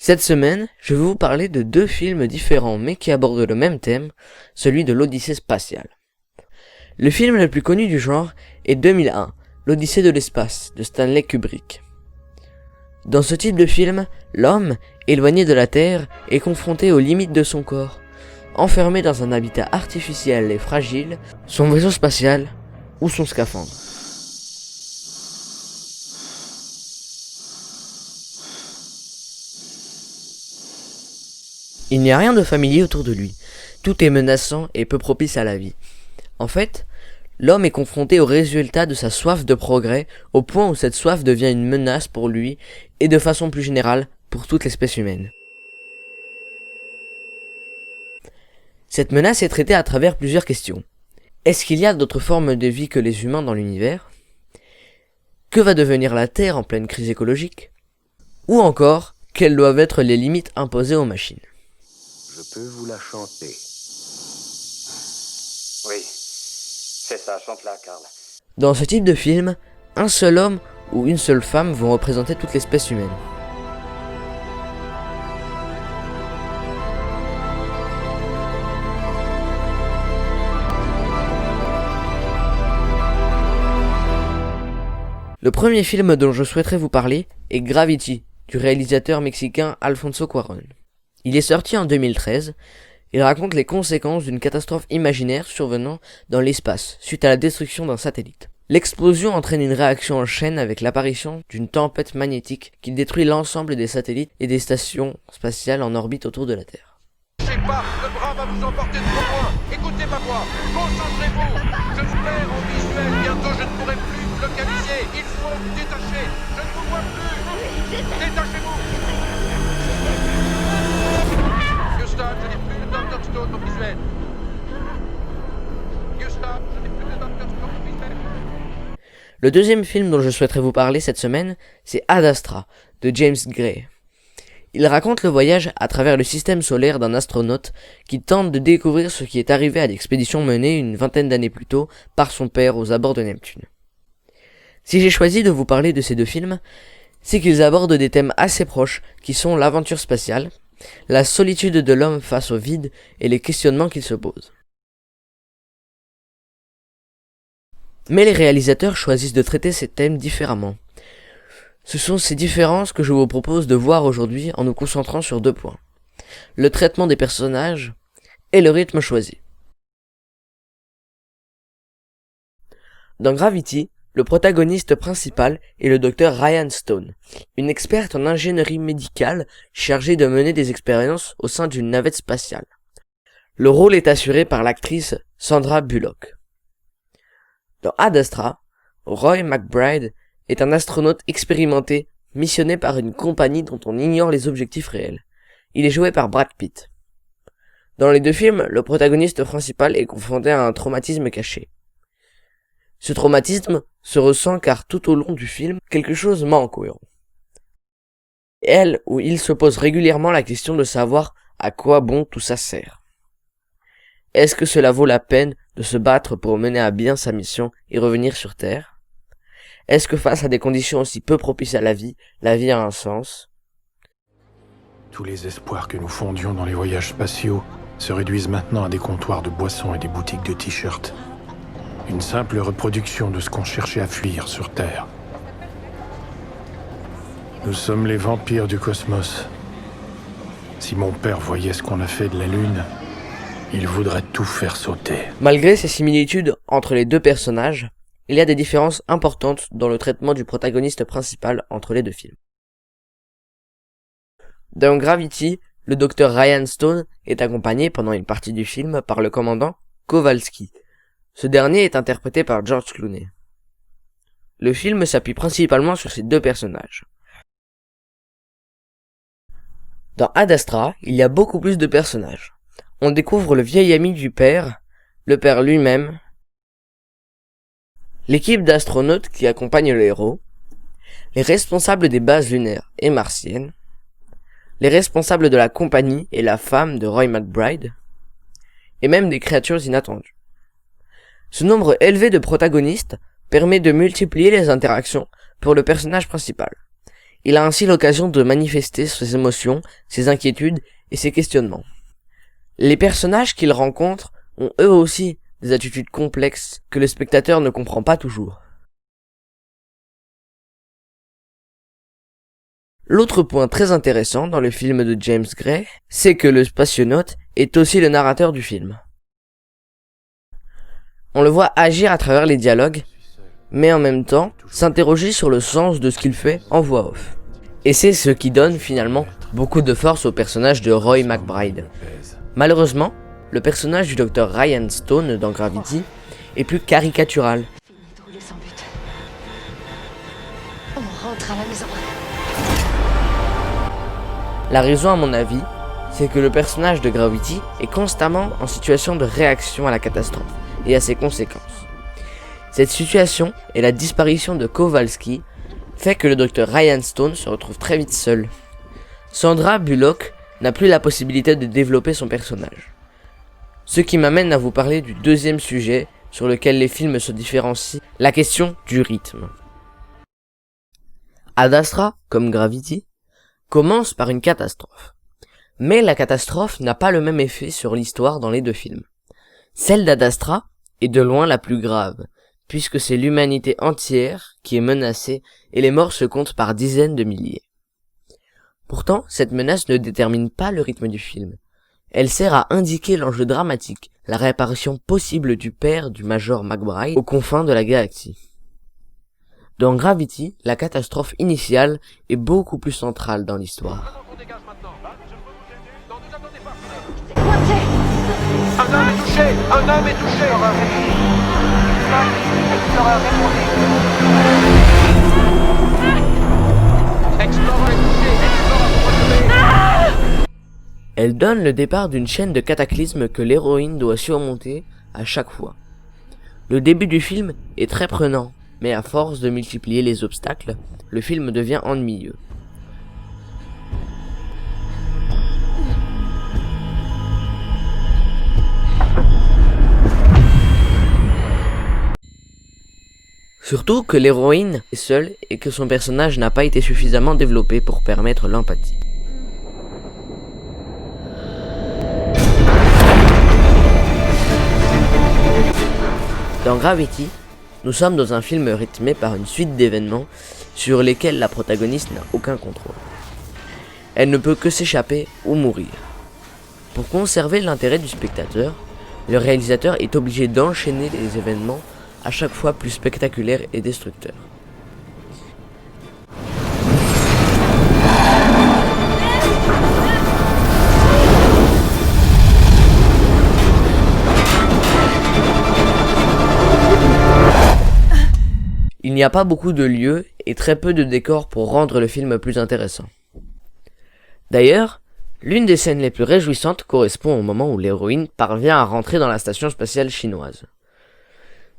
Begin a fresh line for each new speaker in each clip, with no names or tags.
Cette semaine, je vais vous parler de deux films différents mais qui abordent le même thème, celui de l'Odyssée spatiale. Le film le plus connu du genre est 2001, l'Odyssée de l'espace de Stanley Kubrick. Dans ce type de film, l'homme, éloigné de la Terre, est confronté aux limites de son corps, enfermé dans un habitat artificiel et fragile, son vaisseau spatial ou son scaphandre. Il n'y a rien de familier autour de lui. Tout est menaçant et peu propice à la vie. En fait, l'homme est confronté au résultat de sa soif de progrès, au point où cette soif devient une menace pour lui et de façon plus générale pour toute l'espèce humaine. Cette menace est traitée à travers plusieurs questions. Est-ce qu'il y a d'autres formes de vie que les humains dans l'univers ? Que va devenir la Terre en pleine crise écologique ? Ou encore, quelles doivent être les limites imposées aux machines ?
Je peux vous la chanter.
Oui, c'est ça, chante-la, Karl.
Dans ce type de film, un seul homme ou une seule femme vont représenter toute l'espèce humaine. Le premier film dont je souhaiterais vous parler est Gravity, du réalisateur mexicain Alfonso Cuarón. Il est sorti en 2013. Il raconte les conséquences d'une catastrophe imaginaire survenant dans l'espace suite à la destruction d'un satellite. L'explosion entraîne une réaction en chaîne avec l'apparition d'une tempête magnétique qui détruit l'ensemble des satellites et des stations spatiales en orbite autour de la Terre.
Je sais pas, le bras va vous emporter trop loin. Écoutez ma voix, concentrez-vous. Je vous perds en visuel, bientôt je ne pourrai plus vous localiser. Il faut vous détacher, je ne vous vois plus. Détachez-vous. Houston, je n'ai plus de Dr. Stone au visuel. Houston, je n'ai plus de Dr. Stone au visuel.
Le deuxième film dont je souhaiterais vous parler cette semaine, c'est Ad Astra, de James Gray. Il raconte le voyage à travers le système solaire d'un astronaute qui tente de découvrir ce qui est arrivé à l'expédition menée une vingtaine d'années plus tôt par son père aux abords de Neptune. Si j'ai choisi de vous parler de ces deux films, c'est qu'ils abordent des thèmes assez proches qui sont l'aventure spatiale, la solitude de l'homme face au vide et les questionnements qu'il se pose. Mais les réalisateurs choisissent de traiter ces thèmes différemment. Ce sont ces différences que je vous propose de voir aujourd'hui en nous concentrant sur deux points. Le traitement des personnages et le rythme choisi. Dans Gravity, le protagoniste principal est le docteur Ryan Stone, une experte en ingénierie médicale chargée de mener des expériences au sein d'une navette spatiale. Le rôle est assuré par l'actrice Sandra Bullock. Dans Ad Astra, Roy McBride est un astronaute expérimenté, missionné par une compagnie dont on ignore les objectifs réels. Il est joué par Brad Pitt. Dans les deux films, le protagoniste principal est confronté à un traumatisme caché. Ce traumatisme se ressent car tout au long du film, quelque chose manque au héros. Elle ou il se pose régulièrement la question de savoir à quoi bon tout ça sert. Est-ce que cela vaut la peine de se battre pour mener à bien sa mission et revenir sur Terre ? Est-ce que face à des conditions aussi peu propices à la vie a un sens ?
Tous les espoirs que nous fondions dans les voyages spatiaux se réduisent maintenant à des comptoirs de boissons et des boutiques de t-shirts. Une simple reproduction de ce qu'on cherchait à fuir sur Terre. Nous sommes les vampires du cosmos. Si mon père voyait ce qu'on a fait de la Lune, il voudrait tout faire sauter.
Malgré ces similitudes entre les deux personnages, il y a des différences importantes dans le traitement du protagoniste principal entre les deux films. Dans Gravity, le docteur Ryan Stone est accompagné pendant une partie du film par le commandant Kowalski. Ce dernier est interprété par George Clooney. Le film s'appuie principalement sur ces deux personnages. Dans Ad Astra, il y a beaucoup plus de personnages. On découvre le vieil ami du père, le père lui-même, l'équipe d'astronautes qui accompagne le héros, les responsables des bases lunaires et martiennes, les responsables de la compagnie et la femme de Roy McBride, et même des créatures inattendues. Ce nombre élevé de protagonistes permet de multiplier les interactions pour le personnage principal. Il a ainsi l'occasion de manifester ses émotions, ses inquiétudes et ses questionnements. Les personnages qu'il rencontre ont eux aussi des attitudes complexes que le spectateur ne comprend pas toujours. L'autre point très intéressant dans le film de James Gray, c'est que le spationaute est aussi le narrateur du film. On le voit agir à travers les dialogues, mais en même temps s'interroger sur le sens de ce qu'il fait en voix off. Et c'est ce qui donne finalement beaucoup de force au personnage de Roy McBride. Malheureusement, le personnage du docteur Ryan Stone dans Gravity est plus caricatural.
Fini de rouler sans but. On rentre à la maison.
La raison à mon avis, c'est que le personnage de Gravity est constamment en situation de réaction à la catastrophe et à ses conséquences. Cette situation et la disparition de Kowalski fait que le docteur Ryan Stone se retrouve très vite seul. Sandra Bullock n'a plus la possibilité de développer son personnage. Ce qui m'amène à vous parler du deuxième sujet sur lequel les films se différencient, la question du rythme. Ad Astra, comme Gravity, commence par une catastrophe. Mais la catastrophe n'a pas le même effet sur l'histoire dans les deux films. Celle d'Ad Astra est de loin la plus grave, puisque c'est l'humanité entière qui est menacée et les morts se comptent par dizaines de milliers. Pourtant, cette menace ne détermine pas le rythme du film. Elle sert à indiquer l'enjeu dramatique, la réapparition possible du père du Major McBride aux confins de la galaxie. Dans Gravity, la catastrophe initiale est beaucoup plus centrale dans l'histoire.
Un homme est touché! Un homme est touché! Explorer est touché! Explorer!
Elle donne le départ d'une chaîne de cataclysmes que l'héroïne doit surmonter à chaque fois. Le début du film est très prenant, mais à force de multiplier les obstacles, le film devient ennuyeux. Surtout que l'héroïne est seule et que son personnage n'a pas été suffisamment développé pour permettre l'empathie. Dans Gravity, nous sommes dans un film rythmé par une suite d'événements sur lesquels la protagoniste n'a aucun contrôle. Elle ne peut que s'échapper ou mourir. Pour conserver l'intérêt du spectateur, le réalisateur est obligé d'enchaîner les événements à chaque fois plus spectaculaires et destructeurs. Il n'y a pas beaucoup de lieux et très peu de décors pour rendre le film plus intéressant. D'ailleurs, l'une des scènes les plus réjouissantes correspond au moment où l'héroïne parvient à rentrer dans la station spatiale chinoise.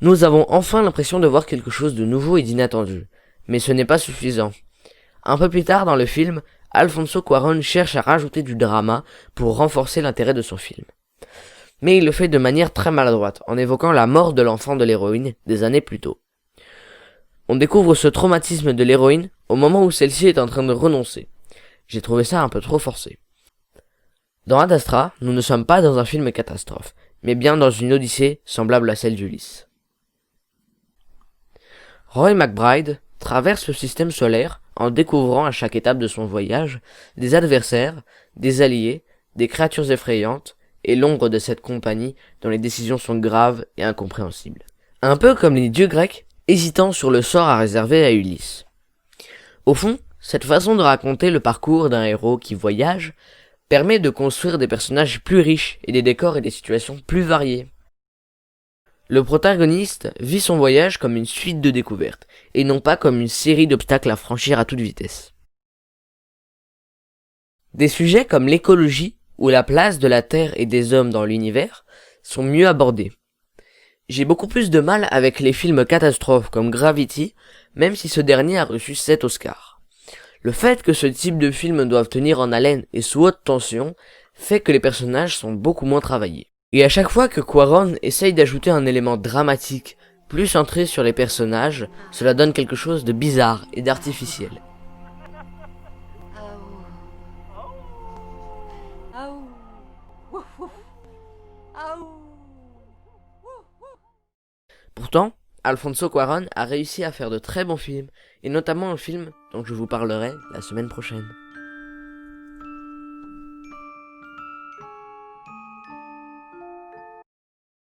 Nous avons enfin l'impression de voir quelque chose de nouveau et d'inattendu, mais ce n'est pas suffisant. Un peu plus tard dans le film, Alfonso Cuarón cherche à rajouter du drama pour renforcer l'intérêt de son film. Mais il le fait de manière très maladroite, en évoquant la mort de l'enfant de l'héroïne des années plus tôt. On découvre ce traumatisme de l'héroïne au moment où celle-ci est en train de renoncer. J'ai trouvé ça un peu trop forcé. Dans Ad Astra, nous ne sommes pas dans un film catastrophe, mais bien dans une odyssée semblable à celle d'Ulysse. Roy McBride traverse le système solaire en découvrant à chaque étape de son voyage des adversaires, des alliés, des créatures effrayantes et l'ombre de cette compagnie dont les décisions sont graves et incompréhensibles. Un peu comme les dieux grecs hésitant sur le sort à réserver à Ulysse. Au fond, cette façon de raconter le parcours d'un héros qui voyage permet de construire des personnages plus riches et des décors et des situations plus variés. Le protagoniste vit son voyage comme une suite de découvertes, et non pas comme une série d'obstacles à franchir à toute vitesse. Des sujets comme l'écologie ou la place de la Terre et des hommes dans l'univers sont mieux abordés. J'ai beaucoup plus de mal avec les films catastrophes comme Gravity, même si ce dernier a reçu 7 Oscars. Le fait que ce type de films doivent tenir en haleine et sous haute tension fait que les personnages sont beaucoup moins travaillés. Et à chaque fois que Cuarón essaye d'ajouter un élément dramatique plus centré sur les personnages, cela donne quelque chose de bizarre et d'artificiel. Pourtant, Alfonso Cuarón a réussi à faire de très bons films, et notamment un film dont je vous parlerai la semaine prochaine.